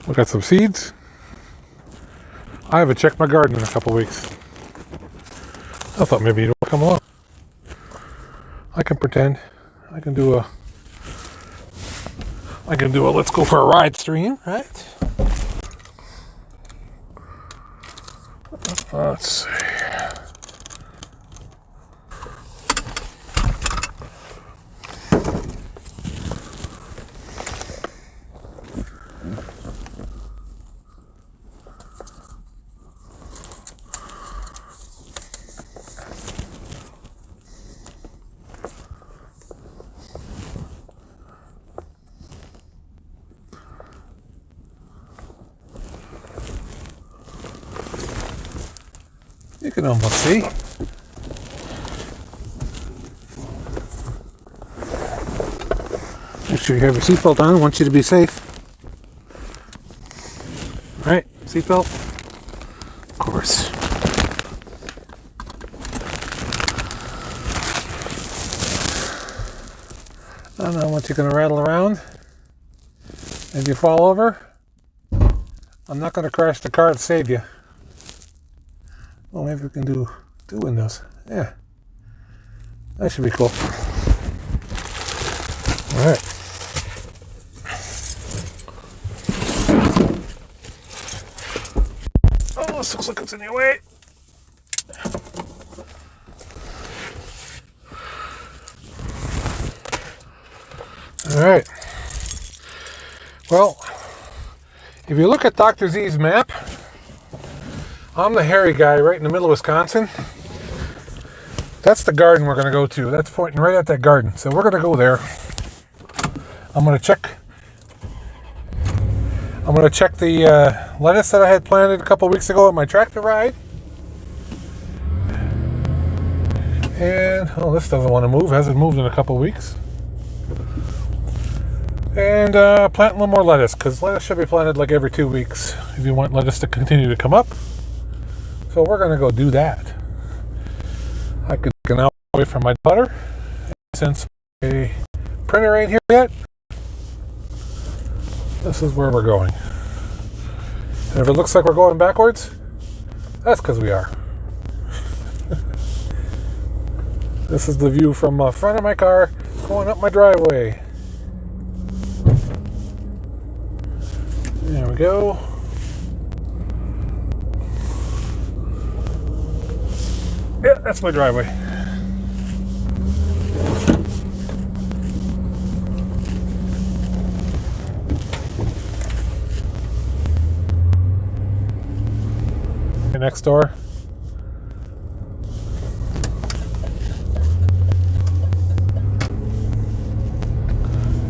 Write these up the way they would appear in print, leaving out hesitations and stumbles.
We got some seeds. I haven't checked my garden in a couple weeks. I thought maybe you'd come along. I can pretend. I can do a let's go for a ride stream, right? Let's see. You can almost see. Make sure you have your seatbelt on. I want you to be safe. All right, seatbelt. Of course. I don't know what you're going to rattle around. If you fall over, I'm not going to crash the car to save you. Well, maybe we can do two windows. Yeah. That should be cool. All right. Oh, this looks like it's in your way. All right. Well, if you look at Dr. Z's map, I'm the hairy guy right in the middle of Wisconsin. That's the garden we're going to go to. That's pointing right at that garden. So we're going to go there. I'm going to check the lettuce that I had planted a couple weeks ago at my tractor ride. And, oh, this doesn't want to move. Hasn't moved in a couple weeks. And plant a little more lettuce, because lettuce should be planted like every 2 weeks if you want lettuce to continue to come up. So we're going to go do that. I could get an hour away from my daughter. Since my printer ain't here yet, this is where we're going. And if it looks like we're going backwards, that's because we are. This is the view from the front of my car going up my driveway. There we go. Yeah, that's my driveway. Next door.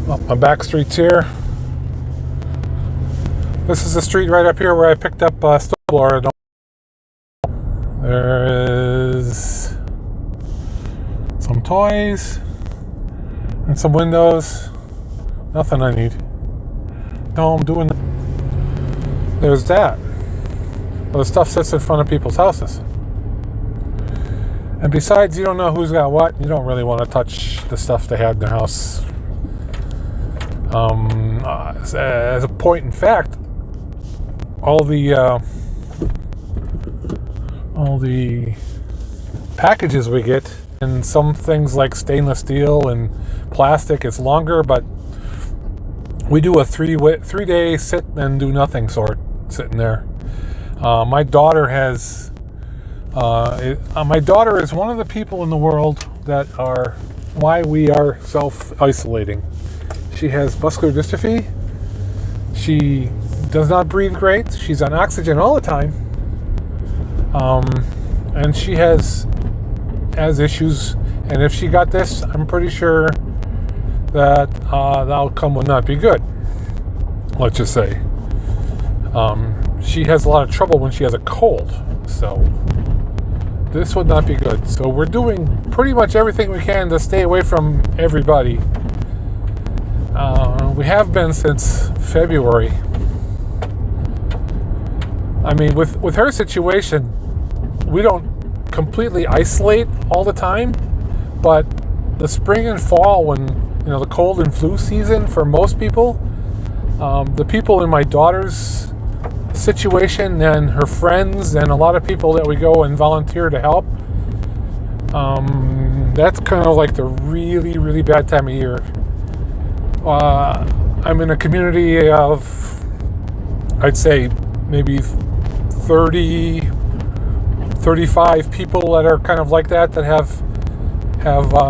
Oh, my back street's here. This is the street right up here where I picked up snowblower. There is some toys and some windows. Nothing I need. No, I'm doing. There's that. Well, the stuff sits in front of people's houses. And besides, you don't know who's got what. You don't really want to touch the stuff they had in their house. As a point in fact, all the packages we get, and some things like stainless steel and plastic, it's longer, but we do a 3-day sit and do nothing sort sitting there. My daughter is one of the people in the world that are why we are self-isolating. She has muscular dystrophy. She does not breathe great. She's on oxygen all the time. And she has issues. And if she got this, I'm pretty sure that the outcome would not be good. Let's just say. She has a lot of trouble when she has a cold. So this would not be good. So we're doing pretty much everything we can to stay away from everybody. We have been since February. I mean, with her situation, we don't completely isolate all the time, but the spring and fall, when the cold and flu season for most people, The people in my daughter's situation and her friends and a lot of people that we go and volunteer to help, that's kind of like the really, really bad time of year. I'm in a community of, I'd say, maybe 30, 35 people that are kind of like that have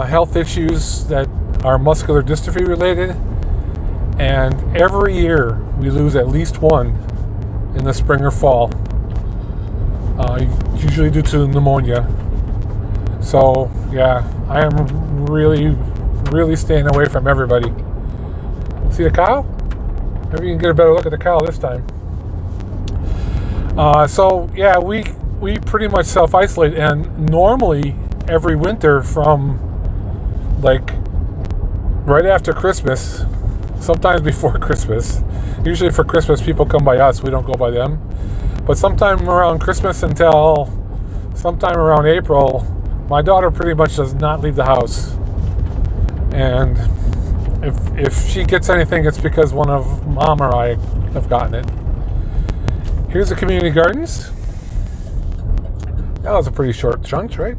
health issues that are muscular dystrophy related. And every year we lose at least one in the spring or fall, usually due to pneumonia. So yeah, I am really, really staying away from everybody. See the cow? Maybe you can get a better look at the cow this time. So yeah, we pretty much self-isolate, and normally every winter from like right after Christmas, sometimes before Christmas, usually for Christmas people come by us, we don't go by them, but sometime around Christmas until sometime around April, my daughter pretty much does not leave the house. And if she gets anything, it's because one of Mom or I have gotten it. Here's the community gardens. That was a pretty short chunk, right?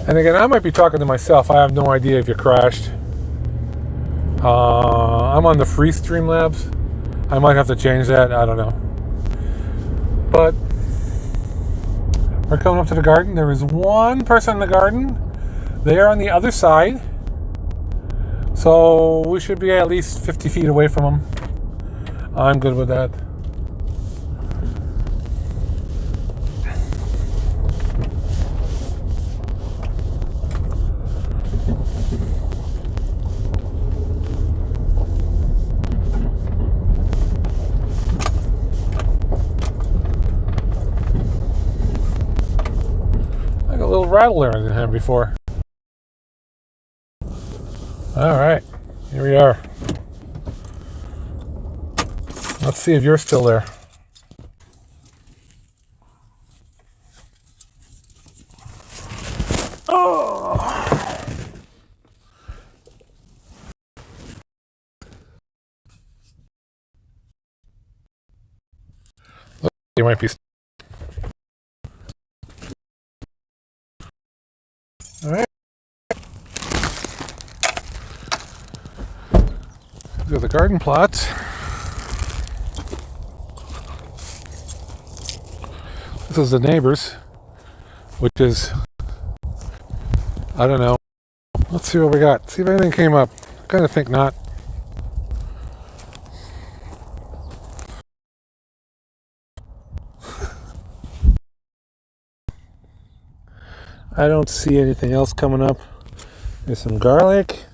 And again, I might be talking to myself. I have no idea if you crashed. I'm on the free Streamlabs. I might have to change that. I don't know. But we're coming up to the garden. There is one person in the garden. They are on the other side. So we should be at least 50 feet away from them. I'm good with that. Like a little rattler I didn't have before. Alright, here we are. Let's see if you're still there. Oh! You might be. Alright. These are the garden plots. This is the neighbors, which is, I don't know. Let's see what we got. See if anything came up. I kind of think not. I don't see anything else coming up. There's some garlic.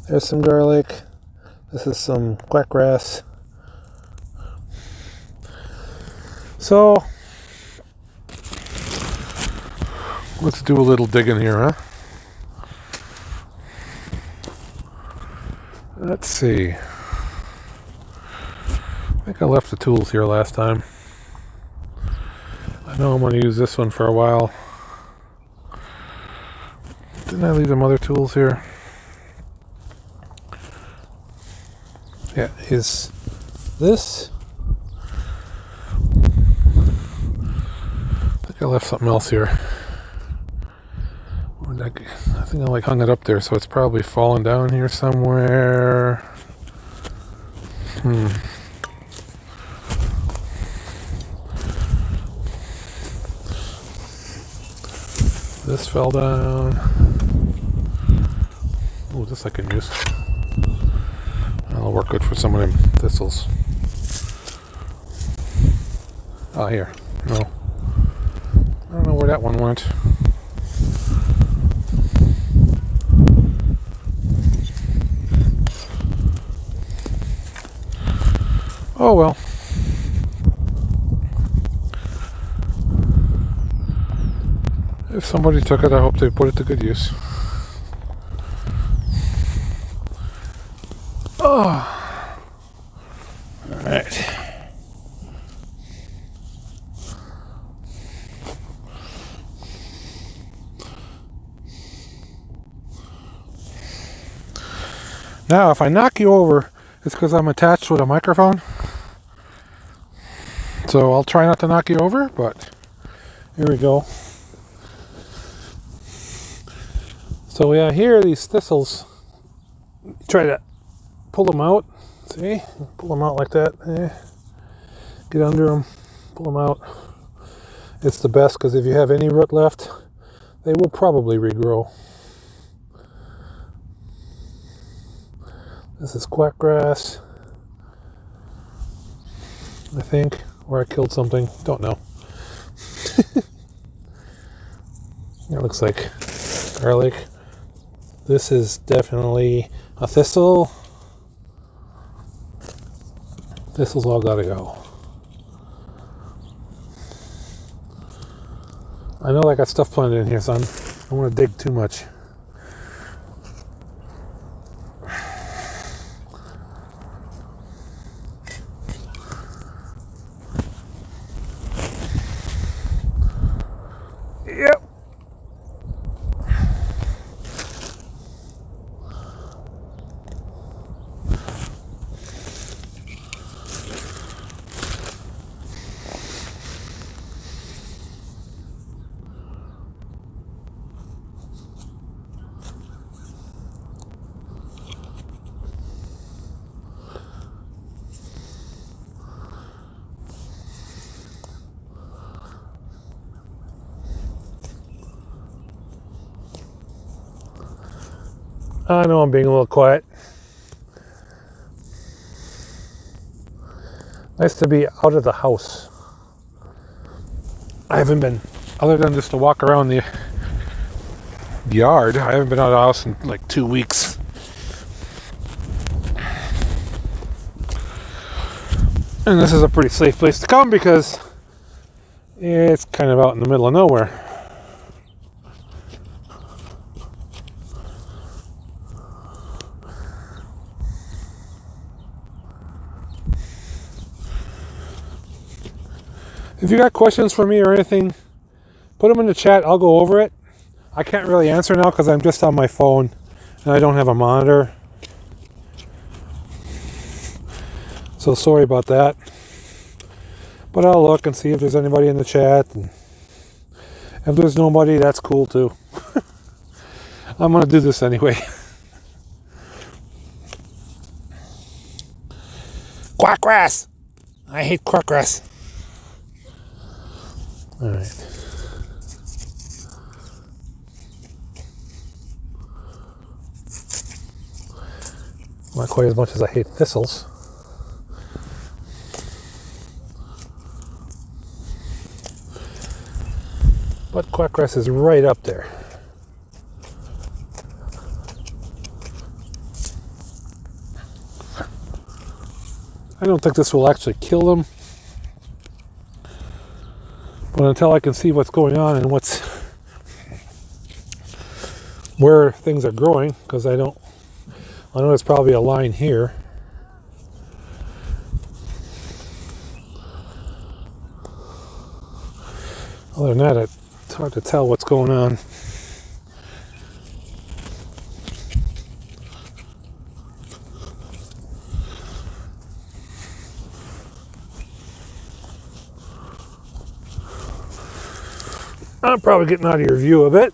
There's some garlic. This is some quackgrass. So, let's do a little digging here, huh? Let's see. I think I left the tools here last time. I know I'm going to use this one for a while. Didn't I leave some other tools here? Yeah, is this? I think I left something else here. I think I hung it up there, so it's probably fallen down here somewhere. This fell down. Oh, this I can use. That'll work good for some of them thistles. Ah, here. No. I don't know where that one went. Oh well. If somebody took it, I hope they put it to good use. Oh. All right. Now, if I knock you over, it's because I'm attached with a microphone. So I'll try not to knock you over, but here we go. So yeah, here are these thistles. Try to pull them out. See? Pull them out like that. Get under them. Pull them out. It's the best because if you have any root left, they will probably regrow. This is quack grass, I think, or I killed something. Don't know. It looks like garlic. This is definitely a thistle. Thistles all gotta go. I know I got stuff planted in here, son. I don't want to dig too much. Yep. I know I'm being a little quiet. Nice to be out of the house. I haven't been, other than just to walk around the yard, I haven't been out of the house in like 2 weeks. And this is a pretty safe place to come because it's kind of out in the middle of nowhere. If you got questions for me or anything, put them in the chat. I'll go over it. I can't really answer now because I'm just on my phone and I don't have a monitor. So sorry about that. But I'll look and see if there's anybody in the chat. And if there's nobody, that's cool too. I'm going to do this anyway. Quack grass! I hate quack grass. All right. Not quite as much as I hate thistles. But quackgrass is right up there. I don't think this will actually kill them. But until I can see what's going on and where things are growing, because I know there's probably a line here. Other than that, it's hard to tell what's going on. I'm probably getting out of your view a bit.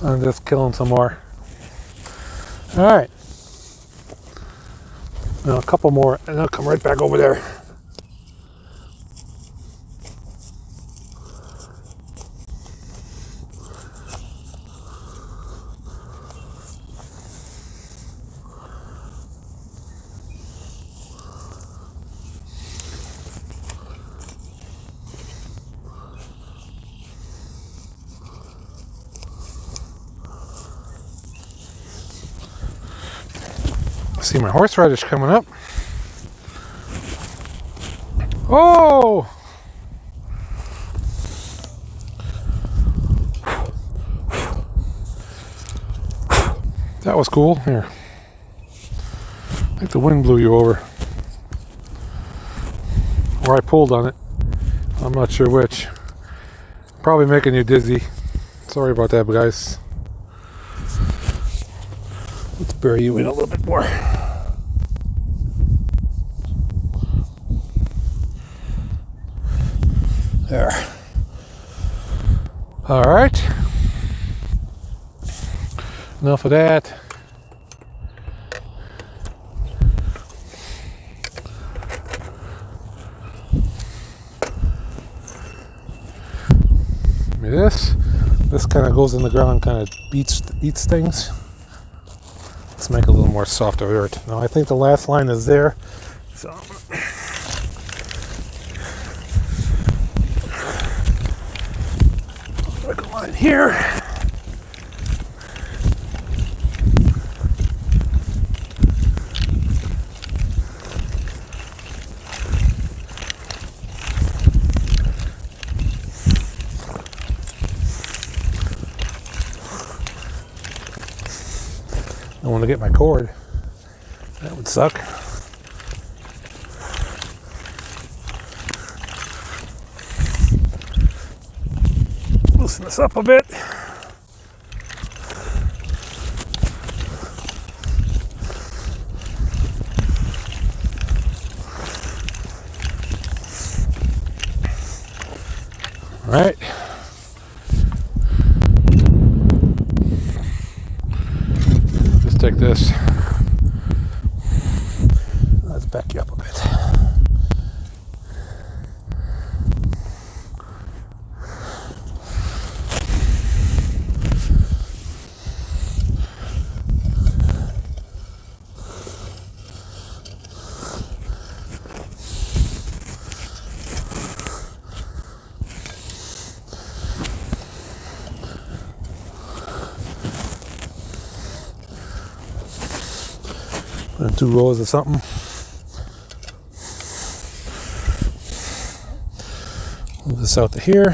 I'm just killing some more. All right. Now a couple more, and I'll come right back over there. See my horseradish coming up. Oh! That was cool. Here. I think the wind blew you over. Or I pulled on it. I'm not sure which. Probably making you dizzy. Sorry about that, guys. Let's bury you in a little bit more. There. All right. Enough of that. This kind of goes in the ground, kind of eats things. Let's make a little more softer earth. Now I think the last line is there, so make a line here. I want to get my cord. That would suck. Loosen this up a bit. All right. Take this. Let's back you up a bit. And 2 rows of something. Move this out to here.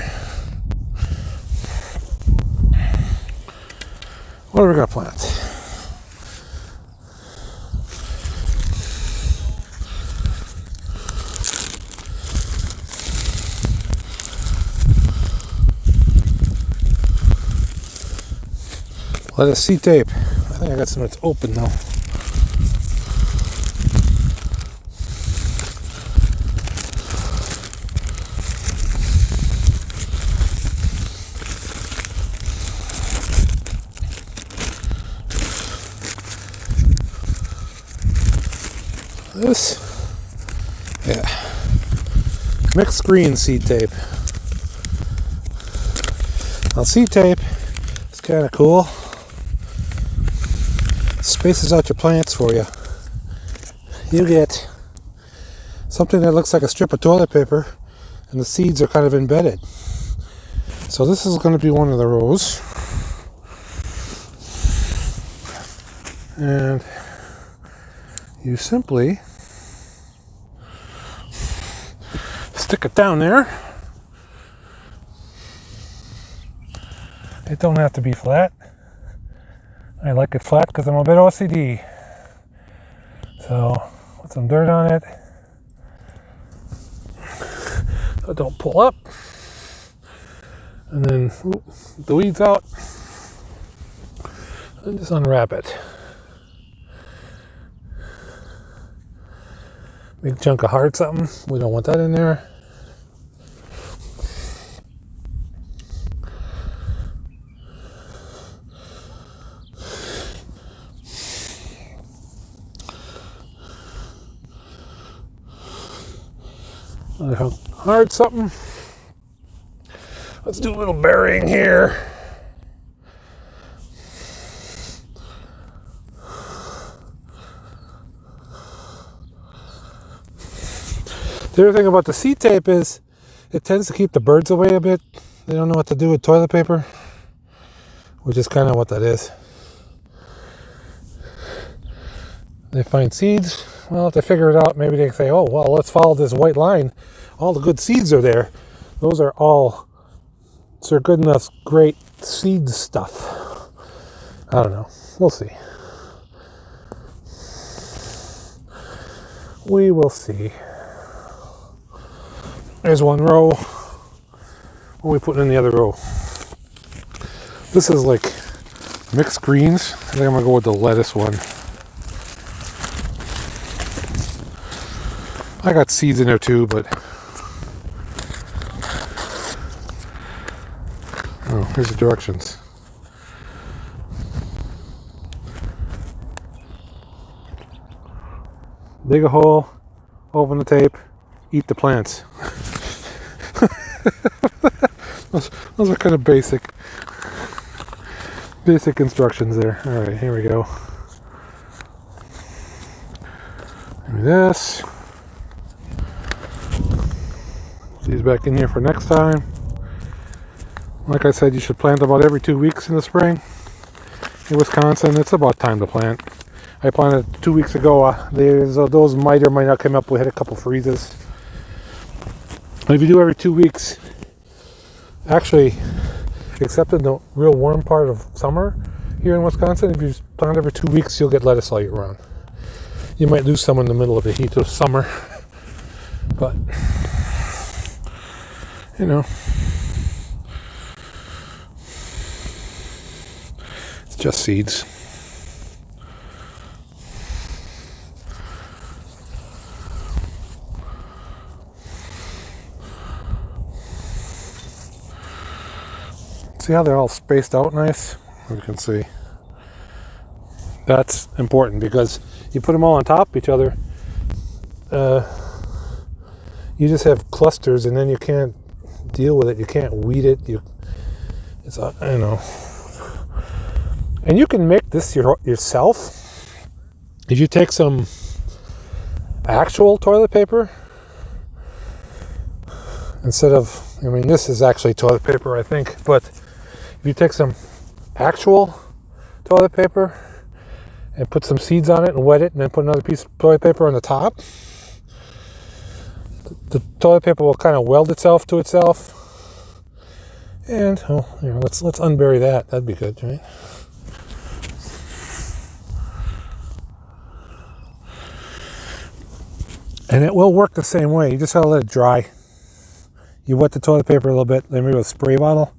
What are we going to plant? Lettuce seed tape. I think I got some that's open now. This, yeah, mixed green seed tape. Now seed tape is kind of cool. Spaces out your plants for you. You get something that looks like a strip of toilet paper, and the seeds are kind of embedded. So this is going to be one of the rows, and you simply stick it down there. It don't have to be flat. I like it flat because I'm a bit OCD. So put some dirt on it. So don't pull up. And then the weeds out. And just unwrap it. Big chunk of hard something. We don't want that in there. Another hard something. Let's do a little burying here. The other thing about the seed tape is it tends to keep the birds away a bit. They don't know what to do with toilet paper, which is kind of what that is. They find seeds. Well, if they figure it out, maybe they say, oh, well, let's follow this white line. All the good seeds are there. Those are all Sir GoodEnough's great seed stuff. I don't know. We'll see. We will see. There's one row. What are we putting in the other row? This is like mixed greens. I think I'm gonna go with the lettuce one. I got seeds in there too, but oh, here's the directions. Dig a hole, open the tape, eat the plants. those are kind of basic instructions there. All right, here we go. Do this. Put these back in here for next time. Like I said, you should plant about every 2 weeks in the spring. In Wisconsin, it's about time to plant. I planted 2 weeks ago. Those might or might not come up. We had a couple freezes. But if you do every 2 weeks, actually, except in the real warm part of summer here in Wisconsin, if you plant every 2 weeks, you'll get lettuce all year round. You might lose some in the middle of the heat of summer, but you know, it's just seeds. See how they're all spaced out nice? You can see. That's important because you put them all on top of each other, you just have clusters, and then you can't deal with it. You can't weed it. It's I don't know. And you can make this yourself. If you take some actual toilet paper instead of, I mean, this is actually toilet paper, I think, but if you take some actual toilet paper and put some seeds on it and wet it, and then put another piece of toilet paper on the top, the toilet paper will kind of weld itself to itself. And let's unbury that. That'd be good, right? And it will work the same way. You just gotta let it dry. You wet the toilet paper a little bit, then maybe with a spray bottle,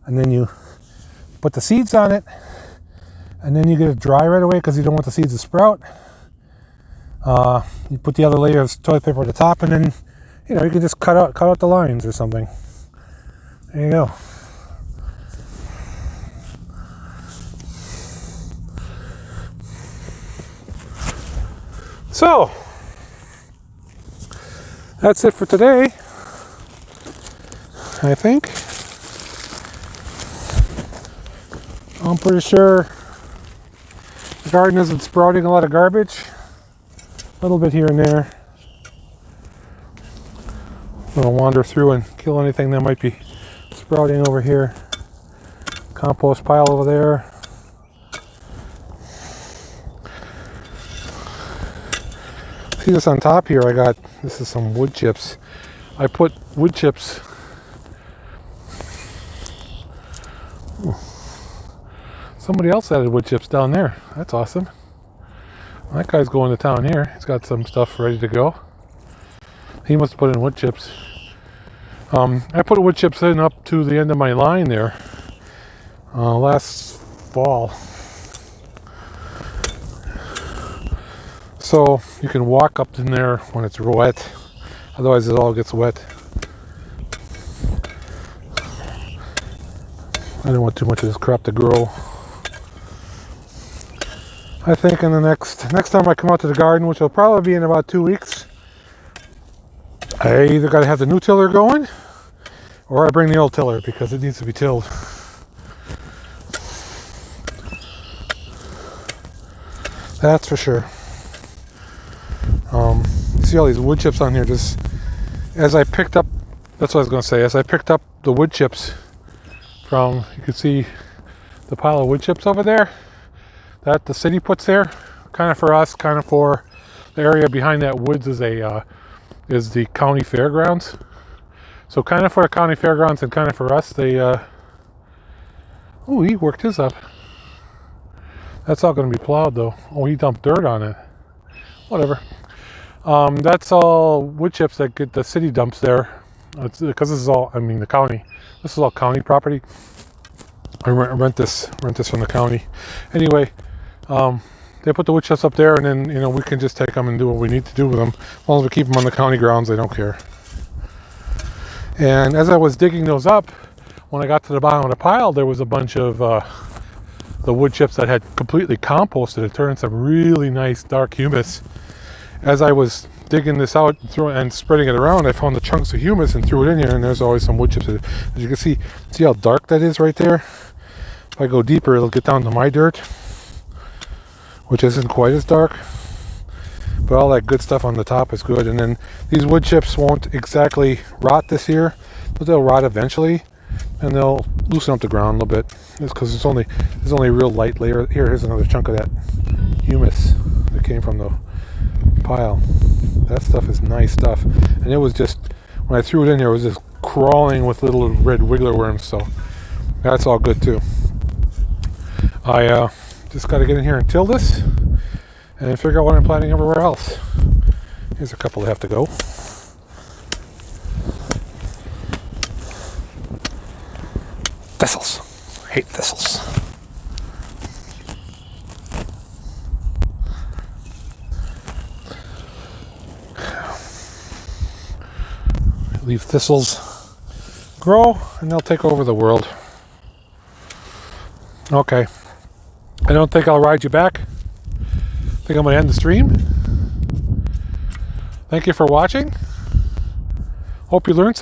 and then you put the seeds on it, and then you get it dry right away because you don't want the seeds to sprout. You put the other layer of toilet paper at the top, and then you can just cut out the lines or something. There you go. So that's it for today, I think. I'm pretty sure the garden isn't sprouting a lot of garbage. A little bit here and there. I'm going to wander through and kill anything that might be sprouting over here. Compost pile over there. See this on top here? This is some wood chips. I put wood chips. Ooh. Somebody else added wood chips down there. That's awesome. That guy's going to town here. He's got some stuff ready to go. He must have put in wood chips. I put wood chips in up to the end of my line there last fall. So you can walk up in there when it's wet. Otherwise it all gets wet. I don't want too much of this crap to grow. I think in the next time I come out to the garden, which will probably be in about 2 weeks, I either got to have the new tiller going, or I bring the old tiller because it needs to be tilled. That's for sure. You see all these wood chips on here. Just as I picked up, that's what I was going to say. As I picked up the wood chips from, you can see the pile of wood chips over there that the city puts there, kind of for us, kind of for the area behind that woods is the county fairgrounds. So kind of for the county fairgrounds and kind of for us, they he worked his up. That's all going to be plowed though. Oh, he dumped dirt on it. Whatever. That's all wood chips that get the city dumps there. It's because this is all, I mean, the county. This is all county property. I rent this from the county. Anyway, they put the wood chips up there, and then, you know, we can just take them and do what we need to do with them. As long as we keep them on the county grounds, they don't care. And as I was digging those up, when I got to the bottom of the pile, there was a bunch of the wood chips that had completely composted. It turned some really nice dark humus. As I was digging this out and spreading it around, I found the chunks of humus and threw it in here, and there's always some wood chips. As you can see how dark that is right there? If I go deeper, it'll get down to my dirt, which isn't quite as dark. But all that good stuff on the top is good. And then these wood chips won't exactly rot this year, but they'll rot eventually, and they'll loosen up the ground a little bit. It's because there's only a real light layer. Here's another chunk of that humus that came from the pile. That stuff is nice stuff. And it was just, when I threw it in there, it was just crawling with little red wiggler worms. So that's all good too. I just got to get in here and till this and figure out what I'm planting everywhere else. Here's a couple that have to go. Thistles. Hate thistles. Leave thistles grow, and they'll take over the world. Okay. I don't think I'll ride you back. I think I'm going to end the stream. Thank you for watching. Hope you learned something.